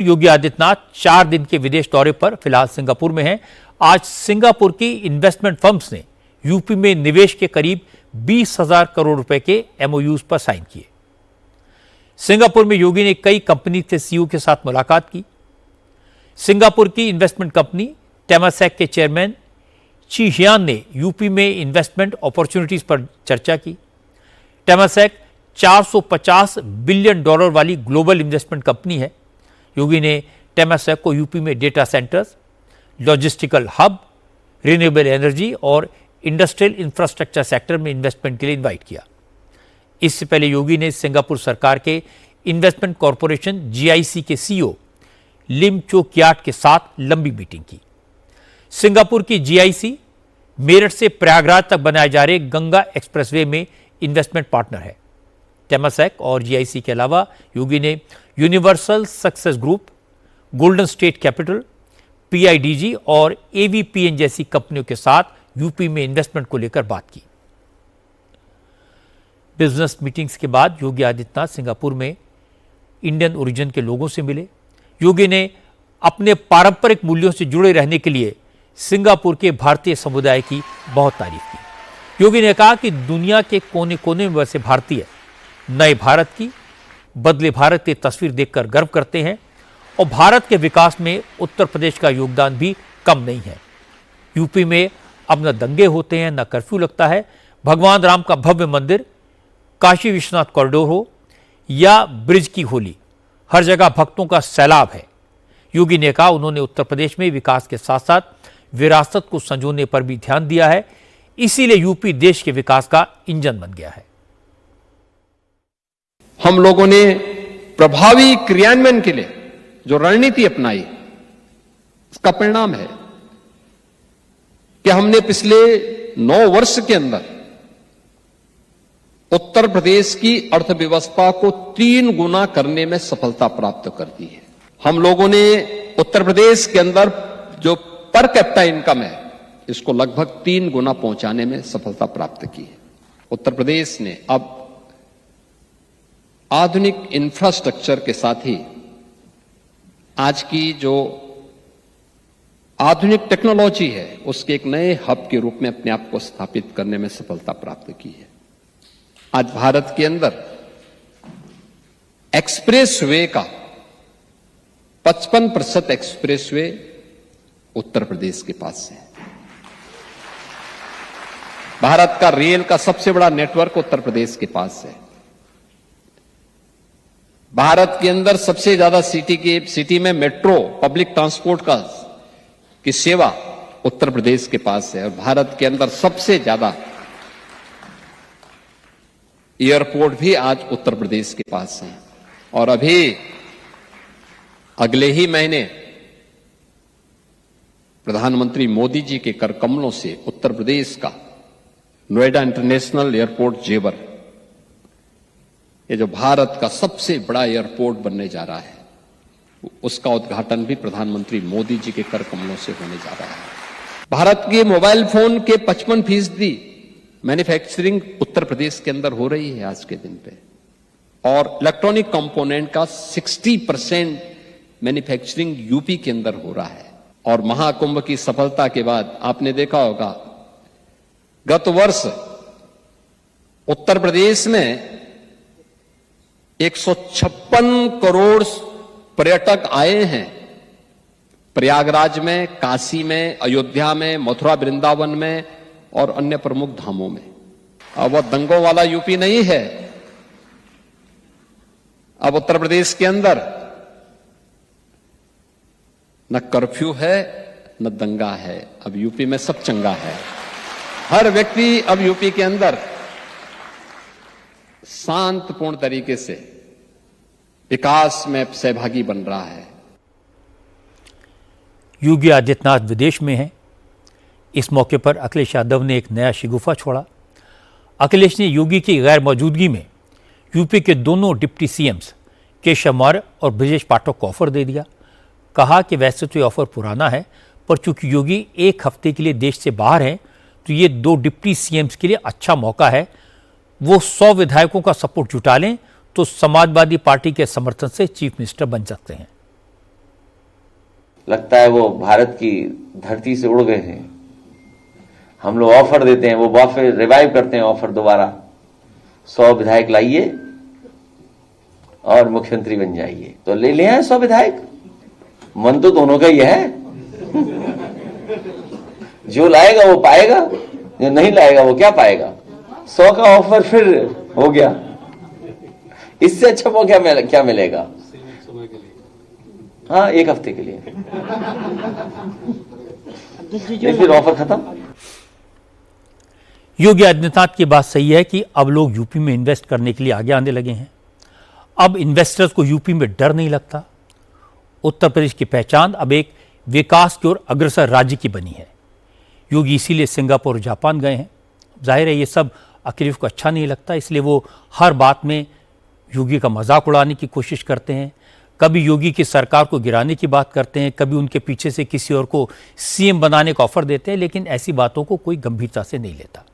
योगी आदित्यनाथ 4 दिन के विदेश दौरे पर फिलहाल सिंगापुर में हैं। आज सिंगापुर की इन्वेस्टमेंट फर्म्स ने यूपी में निवेश के करीब 20,000 करोड़ रुपए के एमओयूज पर साइन किए। सिंगापुर में योगी ने कई कंपनी के सीईओ के साथ मुलाकात की। सिंगापुर की इन्वेस्टमेंट कंपनी टेमासेक के चेयरमैन ची हियान ने यूपी में इन्वेस्टमेंट अपॉर्चुनिटीज पर चर्चा की। टेमासेक 450 बिलियन डॉलर वाली ग्लोबल इन्वेस्टमेंट कंपनी है। योगी ने टेमासेक को यूपी में data centres, logistical hub, renewable energy और इंडस्ट्रियल इंफ्रास्ट्रक्चर सेक्टर में इन्वेस्टमेंट के लिए इनवाइट किया। इससे पहले योगी ने सिंगापुर सरकार के इन्वेस्टमेंट कॉरपोरेशन जीआईसी के सीईओ लिम चो कियाट के साथ लंबी मीटिंग की। सिंगापुर की जीआईसी मेरठ से प्रयागराज तक बनाए जा रहे गंगा एक्सप्रेसवे में इन्वेस्टमेंट पार्टनर है। टेमासेक और जीआईसी के अलावा योगी ने universal success group, golden state capital, PIDG और एवीपीएन जैसी कंपनियों के साथ यूपी में इन्वेस्टमेंट को लेकर बात की। बिजनेस मीटिंग्स के बाद योगी आदित्यनाथ सिंगापुर में इंडियन ओरिजिन के लोगों से मिले। योगी ने अपने पारंपरिक मूल्यों से जुड़े रहने के लिए सिंगापुर के भारतीय समुदाय की बहुत तारीफ की। योगी ने कहा कि दुनिया के कोने कोने में वैसे भारतीय नए भारत की, बदले भारत की तस्वीर देखकर गर्व करते हैं और भारत के विकास में उत्तर प्रदेश का योगदान भी कम नहीं है। यूपी में अब न दंगे होते हैं, न कर्फ्यू लगता है। भगवान राम का भव्य मंदिर, काशी विश्वनाथ कॉरिडोर हो या ब्रिज की होली, हर जगह भक्तों का सैलाब है। योगी ने कहा उन्होंने उत्तर प्रदेश में विकास के साथ साथ विरासत को संजोने पर भी ध्यान दिया है, इसीलिए यूपी देश के विकास का इंजन बन गया है। हम लोगों ने प्रभावी क्रियान्वयन के लिए जो रणनीति अपनाई, इसका परिणाम है कि हमने पिछले 9 वर्ष के अंदर उत्तर प्रदेश की अर्थव्यवस्था को 3 गुना करने में सफलता प्राप्त कर दी है। हम लोगों ने उत्तर प्रदेश के अंदर जो पर कैपिटा इनकम है, इसको लगभग 3 गुना पहुंचाने में सफलता प्राप्त की है। उत्तर प्रदेश ने अब आधुनिक इंफ्रास्ट्रक्चर के साथ ही आज की जो आधुनिक टेक्नोलॉजी है, उसके एक नए हब के रूप में अपने आप को स्थापित करने में सफलता प्राप्त की है। आज भारत के अंदर एक्सप्रेसवे का 55% एक्सप्रेसवे उत्तर प्रदेश के पास है। भारत का रेल का सबसे बड़ा नेटवर्क उत्तर प्रदेश के पास है। भारत के अंदर सबसे ज्यादा सिटी में मेट्रो पब्लिक ट्रांसपोर्ट की सेवा उत्तर प्रदेश के पास है और भारत के अंदर सबसे ज्यादा एयरपोर्ट भी आज उत्तर प्रदेश के पास है। और अभी अगले ही महीने प्रधानमंत्री मोदी जी के कर कमलों से उत्तर प्रदेश का नोएडा इंटरनेशनल एयरपोर्ट जेवर, ये जो भारत का सबसे बड़ा एयरपोर्ट बनने जा रहा है, उसका उद्घाटन भी प्रधानमंत्री मोदी जी के कर कमलों से होने जा रहा है। भारत के मोबाइल फोन के 55% मैन्युफैक्चरिंग उत्तर प्रदेश के अंदर हो रही है आज के दिन पे, और इलेक्ट्रॉनिक कंपोनेंट का 60% मैन्युफैक्चरिंग यूपी के अंदर हो रहा है। और महाकुंभ की सफलता के बाद आपने देखा होगा, गत वर्ष उत्तर प्रदेश में 156 करोड़ पर्यटक आए हैं। प्रयागराज में, काशी में, अयोध्या में, मथुरा वृंदावन में और अन्य प्रमुख धामों में। अब वह दंगों वाला यूपी नहीं है। अब उत्तर प्रदेश के अंदर न कर्फ्यू है न दंगा है, अब यूपी में सब चंगा है। हर व्यक्ति अब यूपी के अंदर शांतपूर्ण तरीके से विकास में सहभागी बन रहा है। योगी आदित्यनाथ विदेश में हैं। इस मौके पर अखिलेश यादव ने एक नया शिगुफा छोड़ा। अखिलेश ने योगी की गैर मौजूदगी में यूपी के दोनों डिप्टी सीएम्स केशव मौर्य और ब्रजेश पाठक को ऑफर दे दिया। कहा कि वैसे तो ये ऑफर पुराना है, पर चूंकि योगी 1 हफ्ते के लिए देश से बाहर हैं, तो ये 2 डिप्टी सीएम्स के लिए अच्छा मौका है। वो 100 विधायकों का सपोर्ट जुटा लें तो समाजवादी पार्टी के समर्थन से चीफ मिनिस्टर बन सकते हैं। लगता है वो भारत की धरती से उड़ गए हैं। हम लोग ऑफर देते हैं, वो वापस रिवाइव करते हैं ऑफर दोबारा, 100 विधायक लाइए और मुख्यमंत्री बन जाइए। तो ले लिया है 100 विधायक, मन तो दोनों का ही है। जो लाएगा वो पाएगा, जो नहीं लाएगा वो क्या पाएगा। 100 का ऑफर फिर हो गया, इससे अच्छा वो क्या मिलेगा। हाँ, 1 हफ्ते के लिए, फिर ऑफर खत्म। योगी आदित्यनाथ की बात सही है कि अब लोग यूपी में इन्वेस्ट करने के लिए आगे आने लगे हैं। अब इन्वेस्टर्स को यूपी में डर नहीं लगता। उत्तर प्रदेश की पहचान अब एक विकास की ओर अग्रसर राज्य की बनी है। योगी इसीलिए सिंगापुर और जापान गए हैं। जाहिर है ये सब अखिलेश को अच्छा नहीं लगता, इसलिए वो हर बात में योगी का मजाक उड़ाने की कोशिश करते हैं। कभी योगी की सरकार को गिराने की बात करते हैं, कभी उनके पीछे से किसी और को सीएम बनाने का ऑफर देते हैं, लेकिन ऐसी बातों को कोई गंभीरता से नहीं लेता।